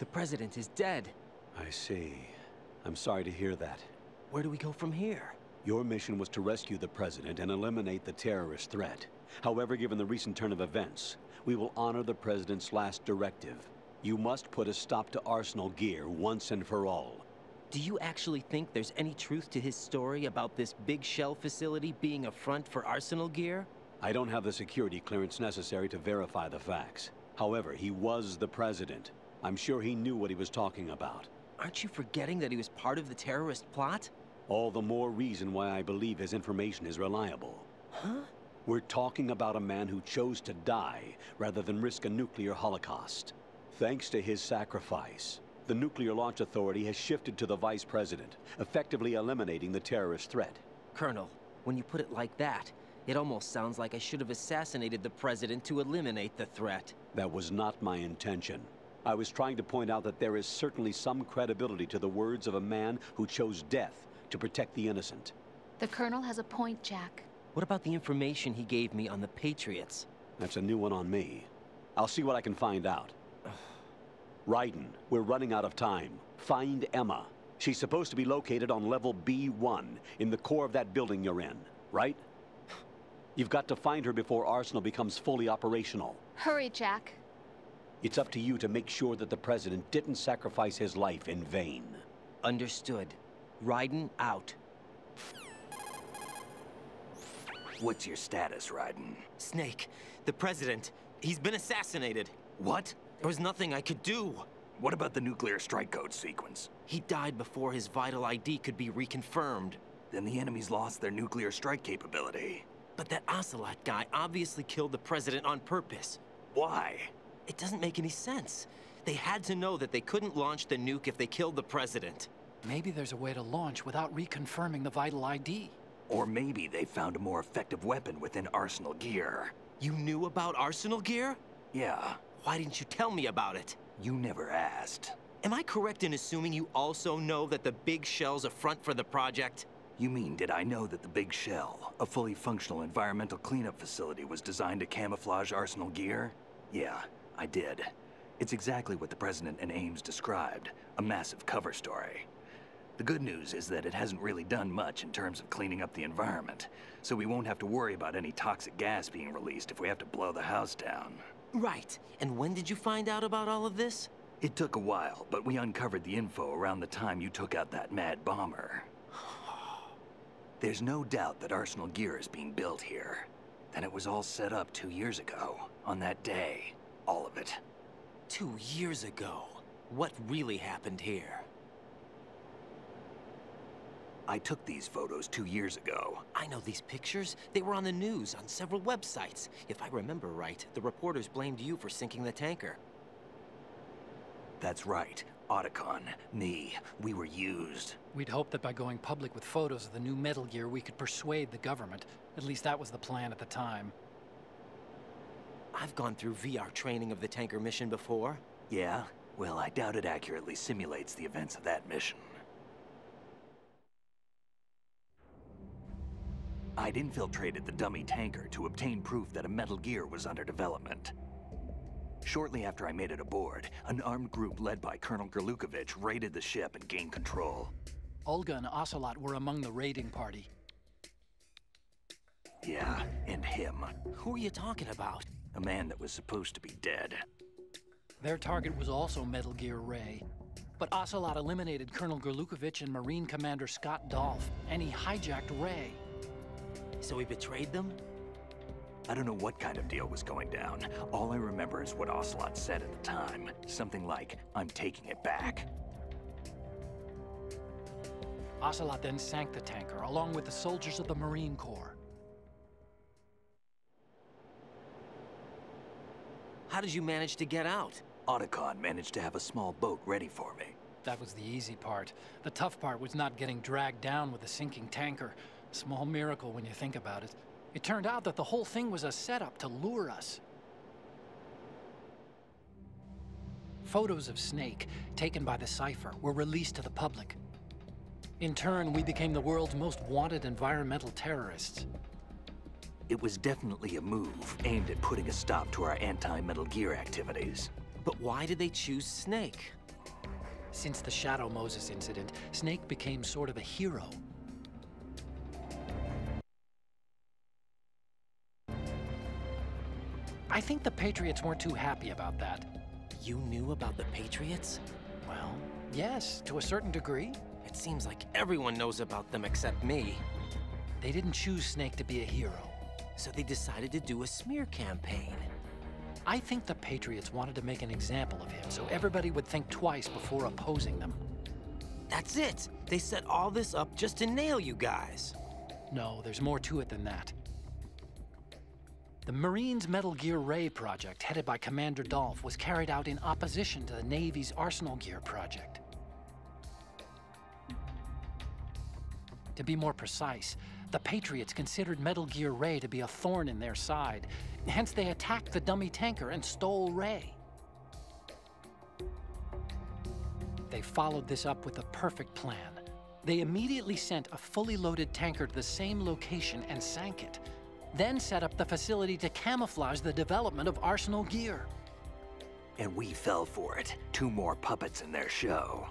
The president is dead. I see. I'm sorry to hear that. Where do we go from here? Your mission was to rescue the president and eliminate the terrorist threat. However, given the recent turn of events, we will honor the president's last directive. You must put a stop to Arsenal Gear once and for all. Do you actually think there's any truth to his story about this big shell facility being a front for Arsenal Gear? I don't have the security clearance necessary to verify the facts. However, he was the president. I'm sure he knew what he was talking about. Aren't you forgetting that he was part of the terrorist plot? All the more reason why I believe his information is reliable. Huh? We're talking about a man who chose to die rather than risk a nuclear holocaust. Thanks to his sacrifice, the Nuclear Launch Authority has shifted to the vice president, effectively eliminating the terrorist threat. Colonel, when you put it like that, it almost sounds like I should have assassinated the president to eliminate the threat. That was not my intention. I was trying to point out that there is certainly some credibility to the words of a man who chose death to protect the innocent. The Colonel has a point, Jack. What about the information he gave me on the Patriots? That's a new one on me. I'll see what I can find out. Raiden, we're running out of time. Find Emma. She's supposed to be located on level B1, in the core of that building you're in, right? You've got to find her before Arsenal becomes fully operational. Hurry, Jack. It's up to you to make sure that the president didn't sacrifice his life in vain. Understood. Raiden out. What's your status, Raiden? Snake, the president, he's been assassinated. What? There was nothing I could do. What about the nuclear strike code sequence? He died before his vital ID could be reconfirmed. Then the enemy's lost their nuclear strike capability. But that Ocelot guy obviously killed the president on purpose. Why? It doesn't make any sense. They had to know that they couldn't launch the nuke if they killed the president. Maybe there's a way to launch without reconfirming the vital ID. Or maybe they found a more effective weapon within Arsenal Gear. You knew about Arsenal Gear? Yeah. Why didn't you tell me about it? You never asked. Am I correct in assuming you also know that the Big Shell's a front for the project? You mean, did I know that the Big Shell, a fully functional environmental cleanup facility, was designed to camouflage Arsenal Gear? Yeah, I did. It's exactly what the President and Ames described, a massive cover story. The good news is that it hasn't really done much in terms of cleaning up the environment, so we won't have to worry about any toxic gas being released if we have to blow the house down. Right. And when did you find out about all of this? It took a while, but we uncovered the info around the time you took out that mad bomber. There's no doubt that Arsenal Gear is being built here. And it was all set up 2 years ago, on that day. All of it. 2 years ago? What really happened here? I took these photos 2 years ago. I know these pictures. They were on the news, on several websites. If I remember right, the reporters blamed you for sinking the tanker. That's right. Otacon, me, we were used. We'd hoped that by going public with photos of the new Metal Gear, we could persuade the government. At least that was the plan at the time. I've gone through VR training of the tanker mission before. Yeah? Well, I doubt it accurately simulates the events of that mission. I'd infiltrated the dummy tanker to obtain proof that a Metal Gear was under development. Shortly after I made it aboard, an armed group led by Colonel Gerlukovich raided the ship and gained control. Olga and Ocelot were among the raiding party. Yeah, and him. Who are you talking about? A man that was supposed to be dead. Their target was also Metal Gear Ray. But Ocelot eliminated Colonel Gerlukovich and Marine Commander Scott Dolph, and he hijacked Ray. So he betrayed them? I don't know what kind of deal was going down. All I remember is what Ocelot said at the time. Something like, "I'm taking it back." Ocelot then sank the tanker, along with the soldiers of the Marine Corps. How did you manage to get out? Otacon managed to have a small boat ready for me. That was the easy part. The tough part was not getting dragged down with a sinking tanker. A small miracle when you think about it. It turned out that the whole thing was a setup to lure us. Photos of Snake, taken by the Cypher, were released to the public. In turn, we became the world's most wanted environmental terrorists. It was definitely a move aimed at putting a stop to our anti-Metal Gear activities. But why did they choose Snake? Since the Shadow Moses incident, Snake became sort of a hero. I think the Patriots weren't too happy about that. You knew about the Patriots? Well, yes, to a certain degree. It seems like everyone knows about them except me. They didn't choose Snake to be a hero. So they decided to do a smear campaign. I think the Patriots wanted to make an example of him so everybody would think twice before opposing them. That's it! They set all this up just to nail you guys. No, there's more to it than that. The Marines' Metal Gear Ray project, headed by Commander Dolph, was carried out in opposition to the Navy's Arsenal Gear project. To be more precise, the Patriots considered Metal Gear Ray to be a thorn in their side. Hence, they attacked the dummy tanker and stole Ray. They followed this up with a perfect plan. They immediately sent a fully loaded tanker to the same location and sank it. Then set up the facility to camouflage the development of Arsenal Gear. And we fell for it. 2 more puppets in their show.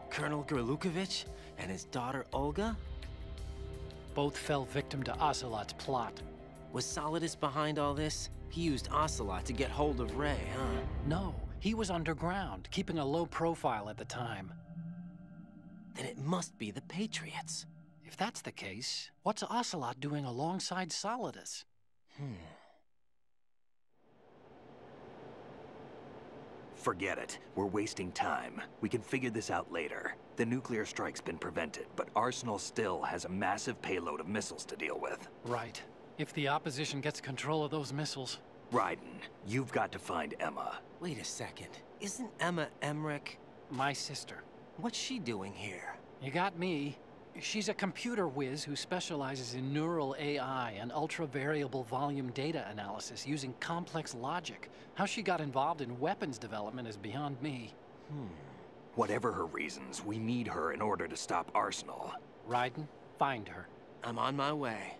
Colonel Gurlukovich and his daughter Olga? Both fell victim to Ocelot's plot. Was Solidus behind all this? He used Ocelot to get hold of Ray, huh? No, he was underground, keeping a low profile at the time. Then it must be the Patriots. If that's the case, what's Ocelot doing alongside Solidus? Forget it. We're wasting time. We can figure this out later. The nuclear strike's been prevented, but Arsenal still has a massive payload of missiles to deal with. Right. If the opposition gets control of those missiles... Raiden, you've got to find Emma. Wait a second. Isn't Emma Emmerich? My sister. What's she doing here? You got me. She's a computer whiz who specializes in neural AI and ultra-variable volume data analysis using complex logic. How she got involved in weapons development is beyond me. Whatever her reasons, we need her in order to stop Arsenal. Raiden, find her. I'm on my way.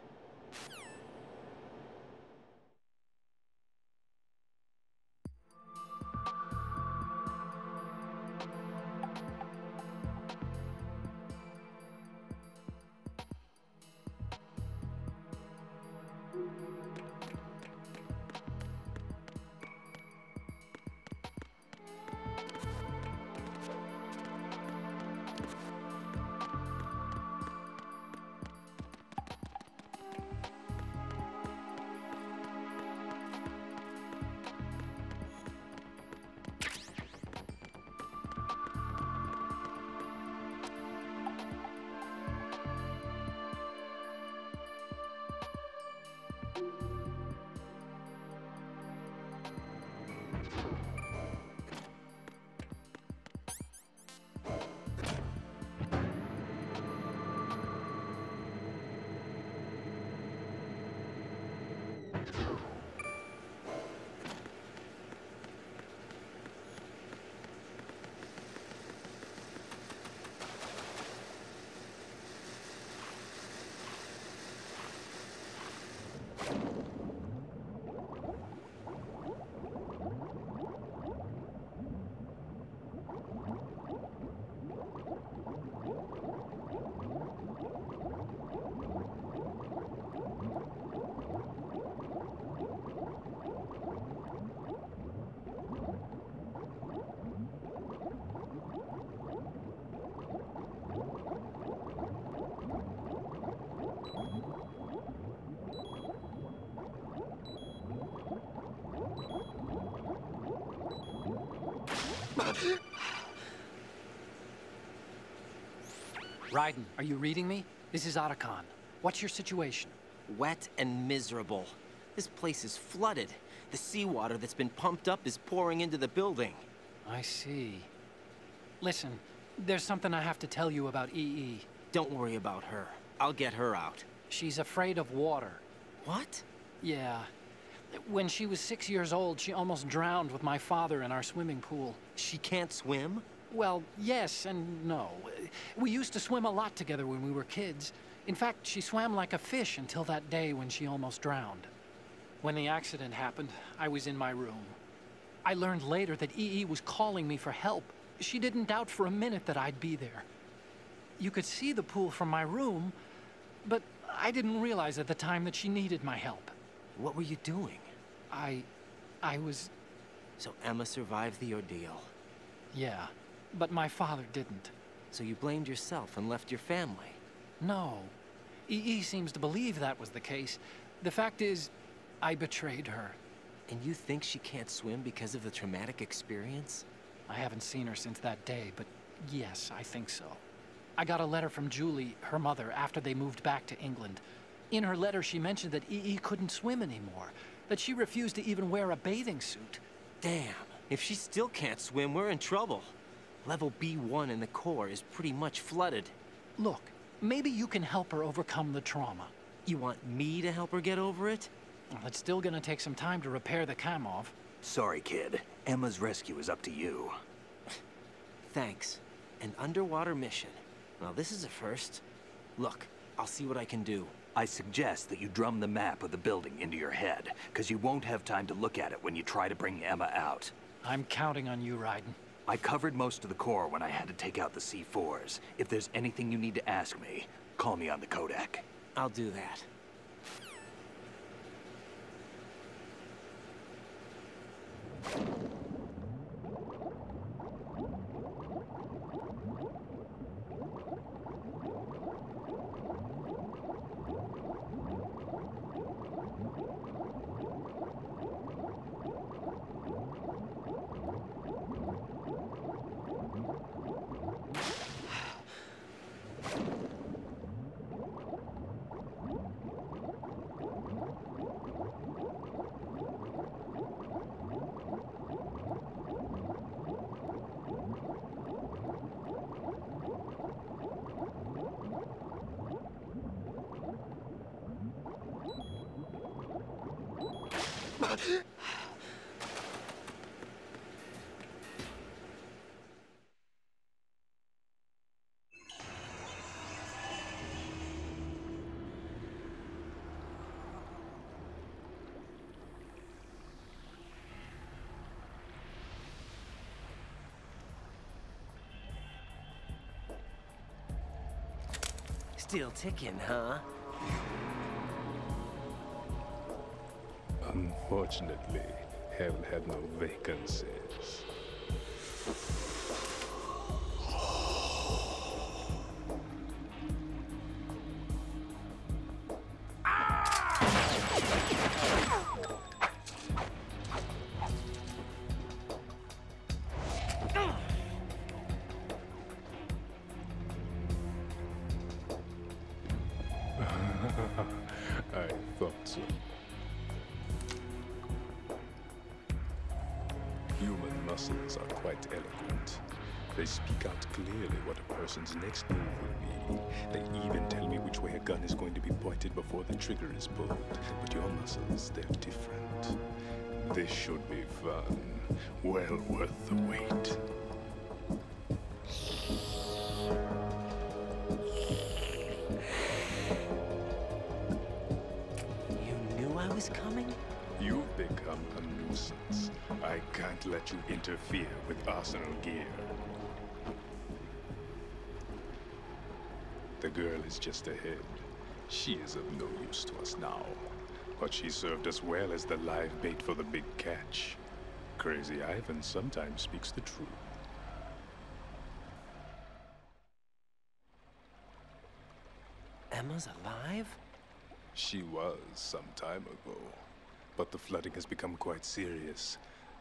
Raiden, are you reading me? This is Otacon. What's your situation? Wet and miserable. This place is flooded. The seawater that's been pumped up is pouring into the building. I see. Listen, there's something I have to tell you about EE. Don't worry about her. I'll get her out. She's afraid of water. What? Yeah. When she was 6 years old, she almost drowned with my father in our swimming pool. She can't swim? Well, yes and no. We used to swim a lot together when we were kids. In fact, she swam like a fish until that day when she almost drowned. When the accident happened, I was in my room. I learned later that EE was calling me for help. She didn't doubt for a minute that I'd be there. You could see the pool from my room, but I didn't realize at the time that she needed my help. What were you doing? I was... So Emma survived the ordeal. Yeah, but my father didn't. So you blamed yourself and left your family? No. EE seems to believe that was the case. The fact is, I betrayed her. And you think she can't swim because of the traumatic experience? I haven't seen her since that day, but yes, I think so. I got a letter from Julie, her mother, after they moved back to England. In her letter, she mentioned that EE couldn't swim anymore, that she refused to even wear a bathing suit. Damn, if she still can't swim, we're in trouble. Level B1 in the core is pretty much flooded. Look, maybe you can help her overcome the trauma. You want me to help her get over it? Well, it's still gonna take some time to repair the Kamov. Sorry, kid. Emma's rescue is up to you. Thanks. An underwater mission. Well, this is a first. Look, I'll see what I can do. I suggest that you drum the map of the building into your head, because you won't have time to look at it when you try to bring Emma out. I'm counting on you, Raiden. I covered most of the core when I had to take out the C4s. If there's anything you need to ask me, call me on the Kodak. I'll do that. Still ticking, huh? Unfortunately, hell had no vacancies. I thought so. Human muscles are quite eloquent. They speak out clearly what a person's next move will be. They even tell me which way a gun is going to be pointed before the trigger is pulled. But your muscles, they're different. This should be fun. Well worth the wait. Coming? You've become a nuisance. I can't let you interfere with Arsenal gear. The girl is just ahead. She is of no use to us now. But she served us well as the live bait for the big catch. Crazy Ivan sometimes speaks the truth. Emma's alive? She was some time ago, but the flooding has become quite serious.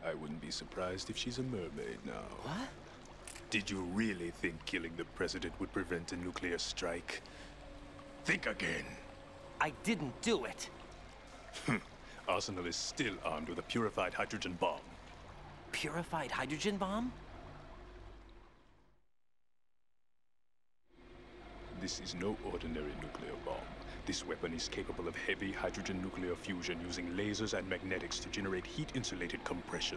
I wouldn't be surprised if she's a mermaid now. What? Did you really think killing the president would prevent a nuclear strike? Think again. I didn't do it. Arsenal is still armed with a purified hydrogen bomb. Purified hydrogen bomb? This is no ordinary nuclear bomb. This weapon is capable of heavy hydrogen nuclear fusion using lasers and magnetics to generate heat-insulated compression.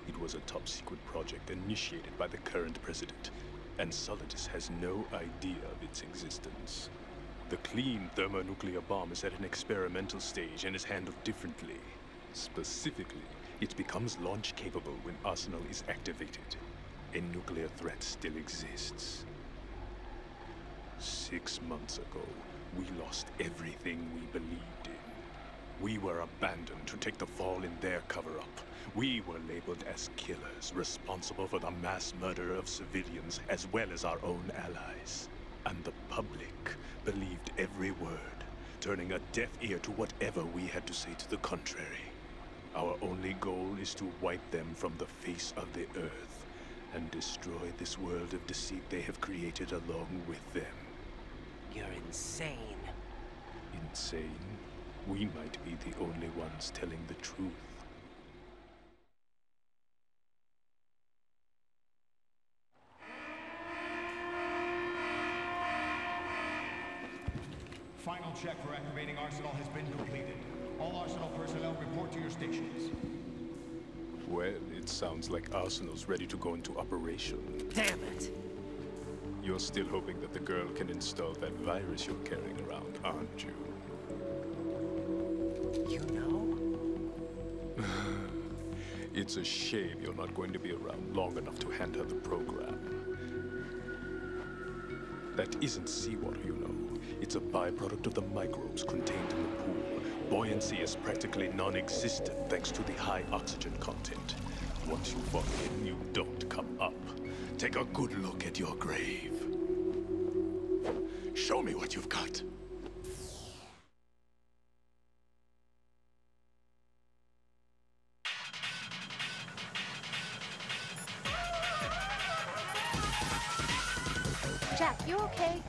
It was a top-secret project initiated by the current president, and Solidus has no idea of its existence. The clean thermonuclear bomb is at an experimental stage and is handled differently. Specifically, it becomes launch-capable when Arsenal is activated. A nuclear threat still exists. 6 months ago, we lost everything we believed in. We were abandoned to take the fall in their cover-up. We were labeled as killers, responsible for the mass murder of civilians as well as our own allies. And the public believed every word, turning a deaf ear to whatever we had to say to the contrary. Our only goal is to wipe them from the face of the earth and destroy this world of deceit they have created along with them. You're insane. Insane? We might be the only ones telling the truth. Final check for activating Arsenal has been completed. All Arsenal personnel report to your stations. Well, it sounds like Arsenal's ready to go into operation. Damn it! You're still hoping that the girl can install that virus you're carrying around, aren't you? You know? It's a shame you're not going to be around long enough to hand her the program. That isn't seawater, you know. It's a byproduct of the microbes contained in the pool. Buoyancy is practically non-existent thanks to the high oxygen content. Once you fall in, you don't come up. Take a good look at your grave. Show me what you've got. Jack, you okay?